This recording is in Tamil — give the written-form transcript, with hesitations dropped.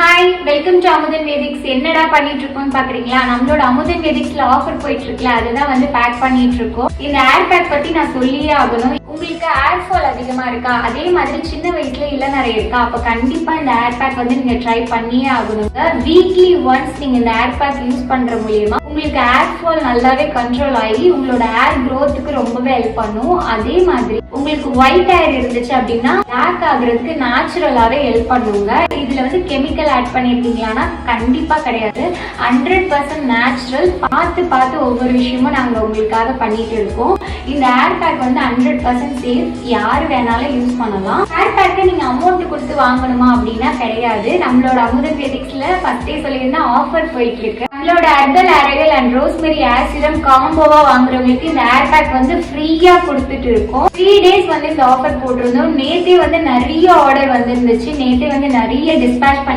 Hi, welcome to Amudhan Vedics. என்னடா பண்ணிட்டு இருக்கோம்னு பாக்குறீங்களா? நம்மளோட அமுதன் வேதிக்ஸ்ல ஆஃபர் போயிட்டு இருக்குல்ல, அதுதான் வந்து பேக் பண்ணிட்டு இருக்கோம். இந்த ஏர் பேக் பத்தி நான் சொல்லியே ஆகணும். உங்களுக்கு ஏர் ஃபால் அதிகமா இருக்கா, அதே மாதிரி சின்ன வயசுல இளநரை இருக்கா, அப்ப கண்டிப்பா இந்த ஏர் பேக் வந்து நீங்க ட்ரை பண்ணியே ஆகணுங்க. வீக்லி ஒன்ஸ் நீங்க இந்த ஏர் பேக் யூஸ் பண்ற மூலியமா உங்களுக்கு ஏர் ஃபால் நல்லாவே கண்ட்ரோல் ஆகி உங்களோட ஏர் க்ரோத்துக்கு ரொம்பவே ஹெல்ப் பண்ணும். அதே மாதிரி உங்களுக்கு ஒயிட் ஹேர் இருந்துச்சு அப்படின்னா பிளாக் ஆகுறதுக்கு நேச்சுரலாவே ஹெல்ப் பண்ணுங்க. இதுல வந்து கெமிக்கல் ஆட் பண்ணிருக்கீங்களான்னா கண்டிப்பா கிடையாது. 100% நேச்சுரல். பார்த்து ஒவ்வொரு விஷயமும் நாங்க உங்களுக்காக பண்ணிட்டு இருக்கோம். இந்த ஏர் பேக் வந்து 100% சேஃப். யாரு வேணாலும் யூஸ் பண்ணலாம். ஏர் பேக்கை நீங்க அமௌண்ட் கொடுத்து வாங்கணுமா அப்படின்னா கிடையாது. நம்மளோட அமுதன் வேதிக்ஸ்ல ஃபர்ஸ்டே சொல்லியிருந்தா ஆஃபர் போயிட்டு இருக்கு. நம்மளோட herbal oil and rosemary hair serum காம்போவா வாங்குறவங்களுக்கு இந்த ஏர் பேக் வந்து ஃப்ரீயா கொடுத்துட்டு இருக்கோம். 3 days வந்து இந்த ஆஃபர் போட்டிருந்தோம். நேத்தே வந்து நிறைய ஆர்டர் வந்துருந்துச்சு. நேத்தே வந்து நிறைய டிஸ்பேச் பண்ணி